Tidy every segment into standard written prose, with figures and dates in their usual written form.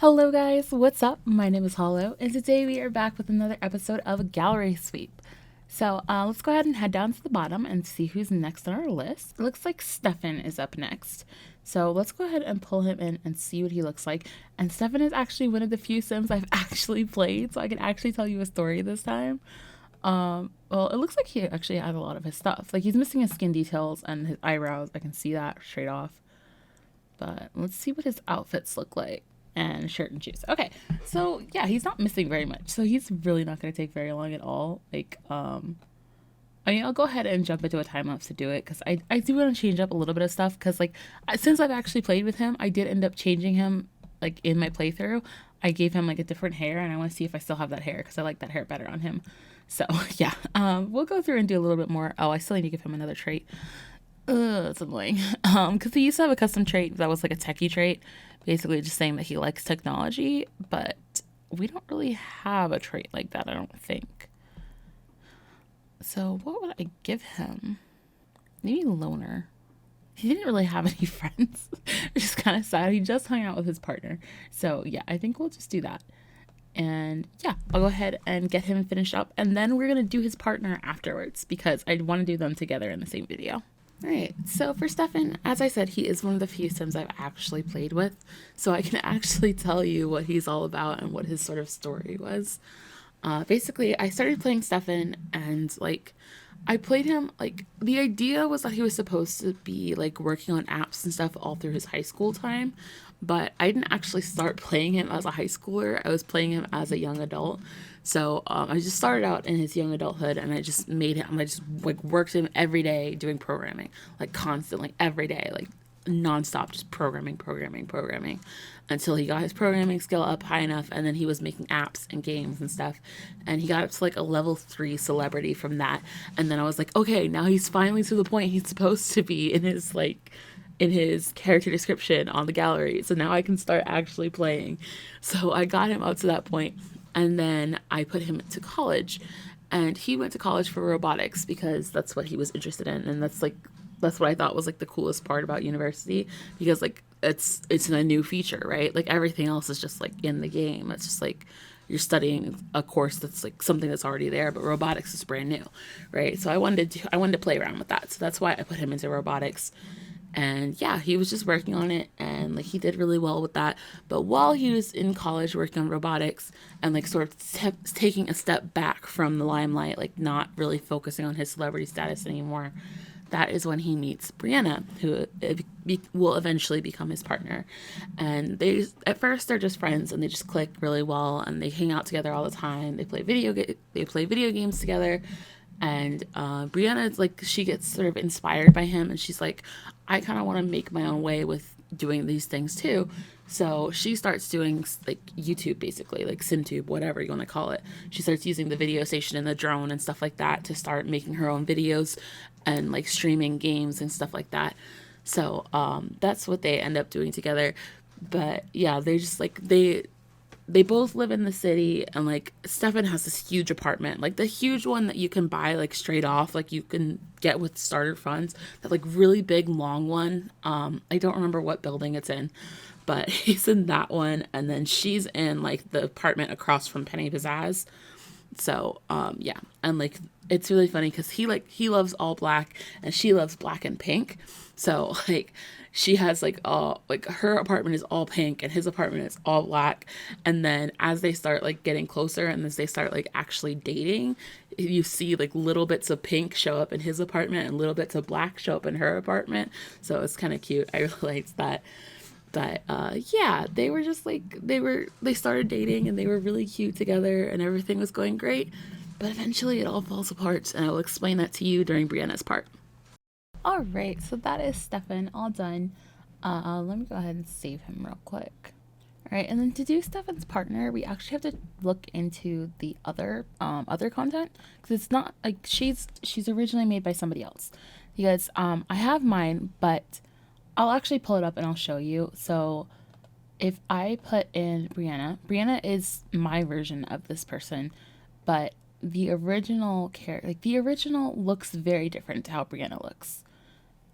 Hello guys, what's up? My name is Hollow, and today we are back with another episode of Gallery Sweep. Let's go ahead and head down to the bottom and see who's next on our list. It looks like Stefan is up next. So let's go ahead and pull him in and see what he looks like. And Stefan is actually one of the few Sims I've actually played, so I can actually tell you a story this time. Well, it looks like he actually has a lot of his stuff. Like he's missing his skin details and his eyebrows. I can see that straight off. But let's see what his outfits look like. And shirt and shoes. Okay, so yeah, he's not missing very much. So he's really not going to take very long at all. I'll go ahead and jump into a time lapse to do it because I do want to change up a little bit of stuff because since I've actually played with him, I did end up changing him like in my playthrough. I gave him like a different hair, and I want to see if I still have that hair because I like that hair better on him. So yeah, we'll go through and do a little bit more. Oh, I still need to give him another trait. It's annoying. Because he used to have a custom trait that was like a techie trait, basically just saying that he likes technology, but we don't really have a trait like that, I don't think. So what would I give him? Maybe loner. He didn't really have any friends, which is kind of sad. He just hung out with his partner. So yeah, I think we'll just do that. And yeah, I'll go ahead and get him finished up, and then we're gonna do his partner afterwards because I want to do them together in the same video. Alright, so for Stefan, as I said, he is one of the few Sims I've actually played with, so I can actually tell you what he's all about and what his sort of story was. Basically, I started playing Stefan, and I played him, the idea was that he was supposed to be, working on apps and stuff all through his high school time, but I didn't actually start playing him as a high schooler. I was playing him as a young adult. So I just started out in his young adulthood, and I just made him. I just worked him every day doing programming, constantly every day, nonstop, just programming, until he got his programming skill up high enough, and then he was making apps and games and stuff, and he got up to a level 3 celebrity from that. And then I was like, okay, now he's finally to the point he's supposed to be in his character description on the gallery. So now I can start actually playing. So I got him up to that point, and then I put him to college. And he went to college for robotics because that's what he was interested in, and that's what I thought was the coolest part about university, because it's a new feature, right? Everything else is just in the game. It's just you're studying a course that's something that's already there, but robotics is brand new, right? So I wanted to play around with that. So that's why I put him into robotics. And yeah, he was just working on it, and he did really well with that. But while he was in college working on robotics and sort of taking a step back from the limelight, not really focusing on his celebrity status anymore, that is when he meets Brianna, who will eventually become his partner. And at first they're just friends, and they just click really well, and they hang out together all the time. They play video games together. And Brianna, she gets sort of inspired by him, and she's like, I kind of want to make my own way with doing these things too. So she starts doing YouTube, basically, SimTube, whatever you want to call it. She starts using the video station and the drone and stuff like that to start making her own videos and streaming games and stuff like that. So that's what they end up doing together. But yeah, they just they both live in the city, and Stefan has this huge apartment, the huge one that you can buy straight off, you can get with starter funds, that really big long one. I don't remember what building it's in, but he's in that one, and then she's in the apartment across from Penny Pizzazz. So yeah, and it's really funny because he loves all black, and she loves black and pink. So she has all her apartment is all pink, and his apartment is all black. And then as they start getting closer, and as they start actually dating, you see little bits of pink show up in his apartment and little bits of black show up in her apartment. So it's kind of cute. I really liked that. But yeah, they were just they started dating, and they were really cute together, and everything was going great. But eventually it all falls apart, and I will explain that to you during Brianna's part. All right, so that is Stefan all done. Let me go ahead and save him real quick. All right, and then to do Stefan's partner, we actually have to look into the other content, because it's not she's originally made by somebody else. Because I have mine, but I'll actually pull it up and I'll show you. So if I put in Brianna is my version of this person, but the original the original looks very different to how Brianna looks.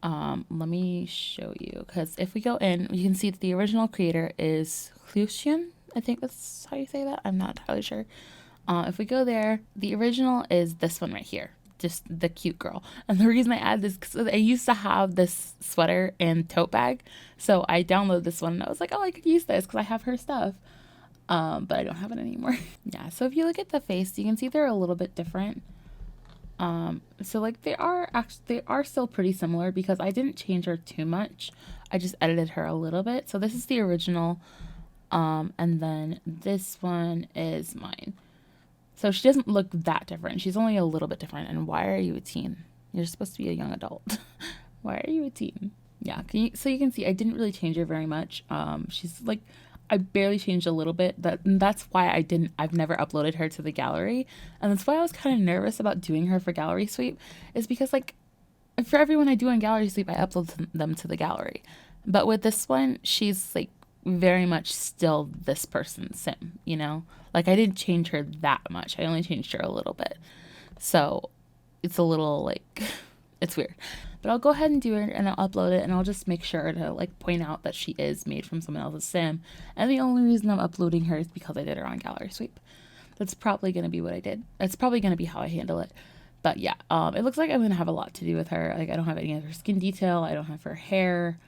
Let me show you, because if we go in, you can see that the original creator is Lucian. I think that's how you say that. I'm not entirely sure. If we go there, the original is this one right here, just the cute girl. And the reason I add this, because I used to have this sweater and tote bag, so I downloaded this one and I was like, oh, I could use this because I have her stuff. But I don't have it anymore. Yeah, so if you look at the face, you can see they're a little bit different. So like they are still pretty similar because I didn't change her too much. I just edited her a little bit. So this is the original, and then this one is mine. So she doesn't look that different. She's only a little bit different. And why are you a teen? You're supposed to be a young adult. Why are you a teen? Yeah, so you can see I didn't really change her very much. She's like, I barely changed a little bit. That's why I've never uploaded her to the gallery. And that's why I was kind of nervous about doing her for Gallery Sweep, is because like for everyone I do on Gallery Sweep, I upload them to the gallery. But with this one, she's like very much still this person's sim, you know? Like I didn't change her that much. I only changed her a little bit. So it's a little like, it's weird. But I'll go ahead and do it and I'll upload it and I'll just make sure to like point out that she is made from someone else's sim. And the only reason I'm uploading her is because I did her on Gallery Sweep. That's probably going to be what I did. That's probably going to be how I handle it. But yeah, it looks like I'm going to have a lot to do with her. Like I don't have any of her skin detail. I don't have her hair.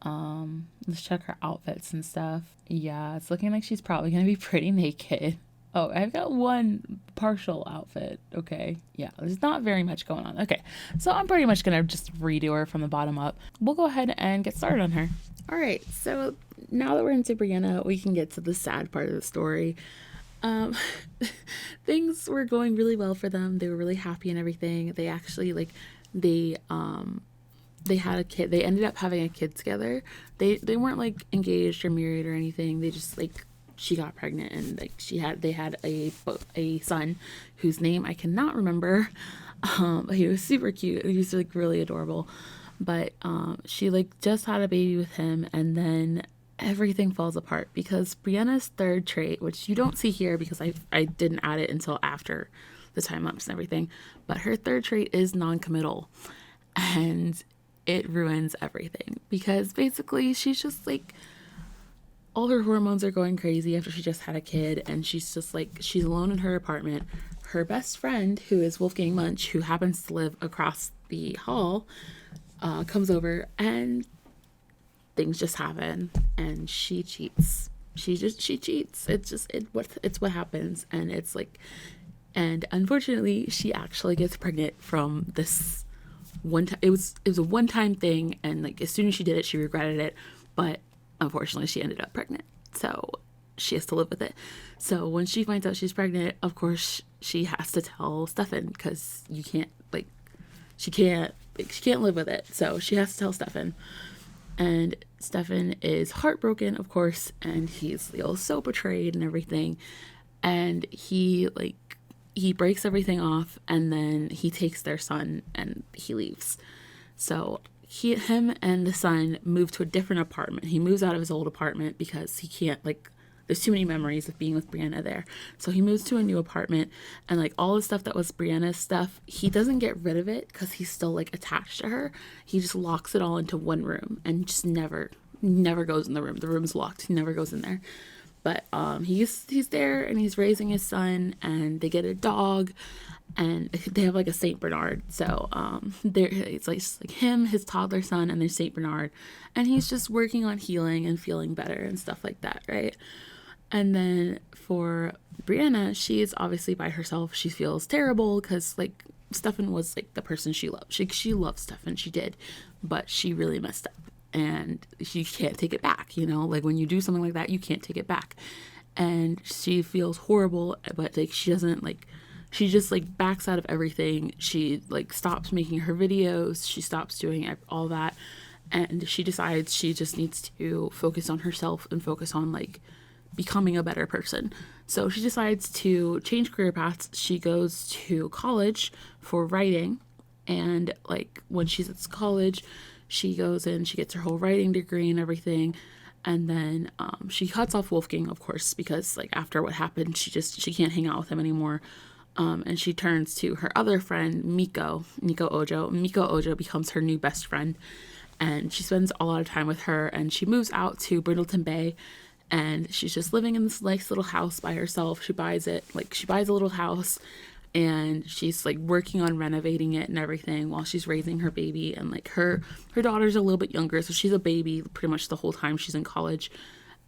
Let's check her outfits and stuff. Yeah, it's looking like she's probably going to be pretty naked. Oh, I've got one partial outfit. Okay. Yeah, there's not very much going on. Okay. So I'm pretty much going to just redo her from the bottom up. We'll go ahead and get started on her. All right. So now that we're into Brianna, we can get to the sad part of the story. Things were going really well for them. They were really happy and everything. They actually they had a kid. They ended up having a kid together. They weren't like engaged or married or anything. They just like, she got pregnant and like they had a son whose name I cannot remember. He was super cute. He was like really adorable, but she like just had a baby with him, and then everything falls apart because Brianna's third trait, which you don't see here because I didn't add it until after the time lapse and everything, but her third trait is non-committal, and it ruins everything because basically she's just like, all her hormones are going crazy after she just had a kid, and she's just like, she's alone in her apartment. Her best friend, who is Wolfgang Munch, who happens to live across the hall, comes over and things just happen and she cheats. She cheats. It's what happens. And it's like, and unfortunately she actually gets pregnant from this one time. It was a one-time thing, and like as soon as she did it, she regretted it, but unfortunately she ended up pregnant, so she has to live with it. So when she finds out she's pregnant, of course she has to tell Stefan, because she can't live with it, so she has to tell Stefan. And Stefan is heartbroken, of course, and he's so betrayed and everything, and he breaks everything off, and then he takes their son and he leaves. So him and the son move to a different apartment. He moves out of his old apartment because he can't, there's too many memories of being with Brianna there. So he moves to a new apartment, and all the stuff that was Brianna's stuff, he doesn't get rid of it because he's still attached to her. He just locks it all into one room and just never goes in the room. The room's locked. He never goes in there. But he's there, and he's raising his son, and they get a dog, and they have a Saint Bernard. So it's like him, his toddler son, and their Saint Bernard, and he's just working on healing and feeling better and stuff like that, right? And then for Brianna, she is obviously by herself. She feels terrible because Stefan was the person she loved. She loved Stefan, she did, but she really messed up. And she can't take it back, when you do something like that, you can't take it back. And she feels horrible, but she doesn't she just backs out of everything. She stops making her videos. She stops doing all that. And she decides she just needs to focus on herself and focus on becoming a better person. So she decides to change career paths. She goes to college for writing. And when she's at college, she goes in, she gets her whole writing degree and everything, and then she cuts off Wolfgang, of course, because after what happened, she can't hang out with him anymore, and she turns to her other friend, Miko Ojo. Miko Ojo becomes her new best friend, and she spends a lot of time with her, and she moves out to Brindleton Bay, and she's just living in this nice little house by herself. She buys it, like she buys a little house, and she's like working on renovating it and everything while she's raising her baby. And like her daughter's a little bit younger, so she's a baby pretty much the whole time she's in college.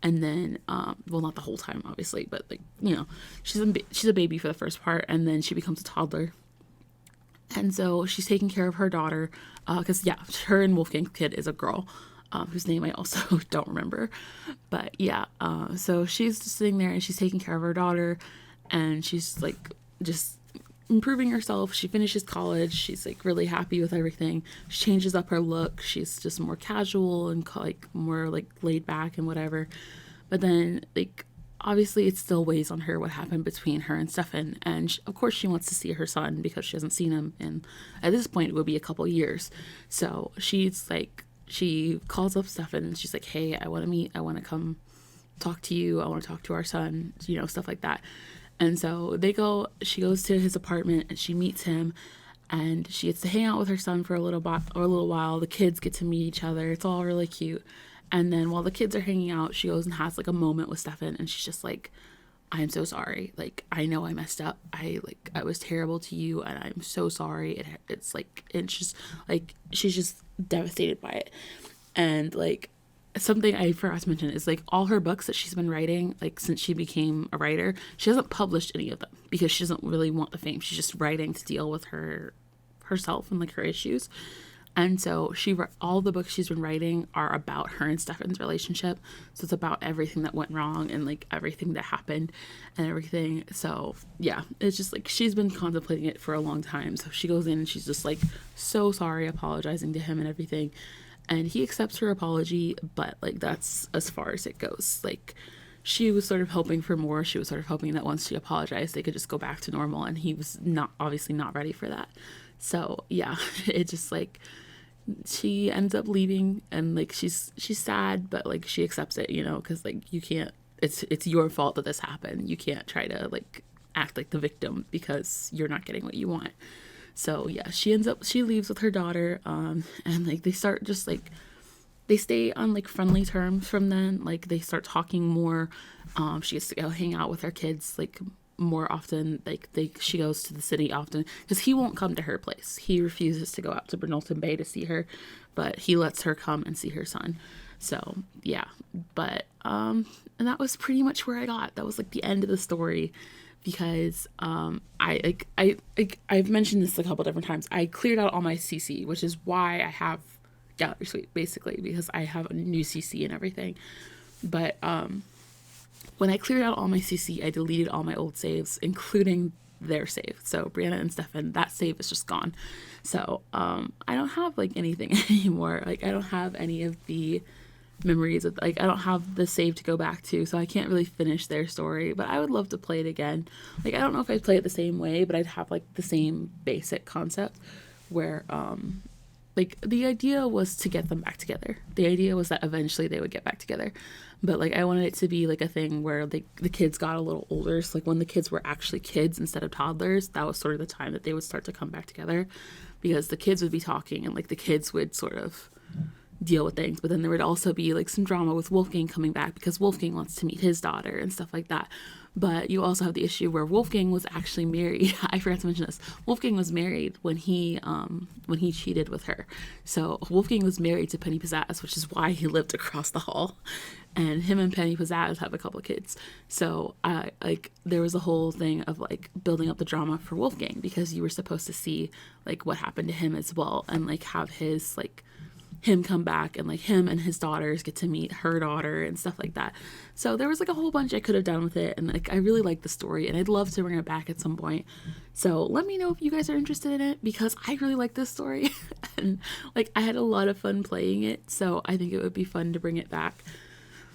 And then well, not the whole time obviously, but like, you know, she's a baby for the first part, and then she becomes a toddler. And so she's taking care of her daughter, because yeah, her and Wolfgang's kid is a girl, whose name I also don't remember. But yeah, so she's just sitting there and she's taking care of her daughter, and she's like just improving herself. She finishes college. She's like really happy with everything. She changes up her look. She's just more casual and like more like laid back and whatever. But then like obviously it still weighs on her what happened between her and Stefan, and of course she wants to see her son because she hasn't seen him in, at this point it would be a couple years. So she's like, she calls up Stefan and she's like, hey, I want to meet, I want to come talk to you, I want to talk to our son, you know, stuff like that. And so she goes to his apartment and she meets him, and she gets to hang out with her son for a little while. The kids get to meet each other. It's all really cute. And then while the kids are hanging out, she goes and has like a moment with Stefan, and she's just like, I'm so sorry. Like, I know I messed up. I was terrible to you, and I'm so sorry. It's like, it's just like, she's just devastated by it. And like, something I forgot to mention is like all her books that she's been writing, like since she became a writer, she hasn't published any of them because she doesn't really want the fame. She's just writing to deal with herself and like her issues. And so all the books she's been writing are about her and Stefan's relationship. So it's about everything that went wrong and like everything that happened and everything. So yeah, it's just like she's been contemplating it for a long time. So she goes in and she's just like so sorry, apologizing to him and everything. And he accepts her apology, but like that's as far as it goes. Like, she was sort of hoping for more. She was sort of hoping that once she apologized, they could just go back to normal, and he was obviously not ready for that. So yeah, it just like, she ends up leaving, and like she's sad, but like she accepts it, you know, because like you can't, it's your fault that this happened. You can't try to like act like the victim because you're not getting what you want. So yeah, she leaves with her daughter, and like they start just like, they stay on like friendly terms from then. Like they start talking more. She gets to go hang out with her kids like more often. Like she goes to the city often because he won't come to her place. He refuses to go out to Bernalton Bay to see her, but he lets her come and see her son. So yeah, but and that was pretty much where I got. That was like the end of the story, because I've mentioned this a couple different times. I cleared out all my CC, which is why I have Gallery Suite, basically, because I have a new CC and everything. But when I cleared out all my CC, I deleted all my old saves, including their save. So Brianna and Stefan, that save is just gone. So I don't have like anything anymore. Like I don't have any of the memories of, like I don't have the save to go back to, so I can't really finish their story. But I would love to play it again. Like I don't know if I'd play it the same way, but I'd have like the same basic concept where like the idea was to get them back together. The idea was that eventually they would get back together. But like I wanted it to be like a thing where the kids got a little older. So like when the kids were actually kids instead of toddlers, that was sort of the time that they would start to come back together, because the kids would be talking and like the kids would sort of deal with things. But then there would also be like some drama with Wolfgang coming back because Wolfgang wants to meet his daughter and stuff like that. But you also have the issue where Wolfgang was actually married. I forgot to mention this. Wolfgang was married when he cheated with her. So Wolfgang was married to Penny Pizzazz, which is why he lived across the hall. And him and Penny Pizzazz have a couple of kids. So like there was a whole thing of like building up the drama for Wolfgang, because you were supposed to see like what happened to him as well, and like have his like him come back, and like him and his daughters get to meet her daughter and stuff like that. So there was like a whole bunch I could have done with it, and like I really like the story, and I'd love to bring it back at some point. So let me know if you guys are interested in it, because I really like this story and like I had a lot of fun playing it, so I think it would be fun to bring it back.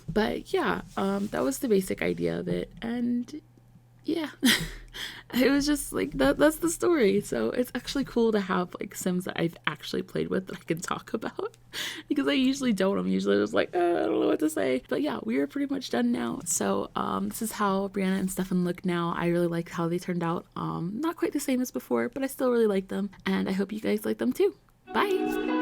But yeah, that was the basic idea of it, and yeah, it was just like that's the story. So it's actually cool to have like Sims that I've actually played with that I can talk about, because I usually don't. I'm usually just like, I don't know what to say. But yeah, we are pretty much done now. So this is how Brianna and Stefan look now. I really like how they turned out. Not quite the same as before, but I still really like them, and I hope you guys like them too. Bye!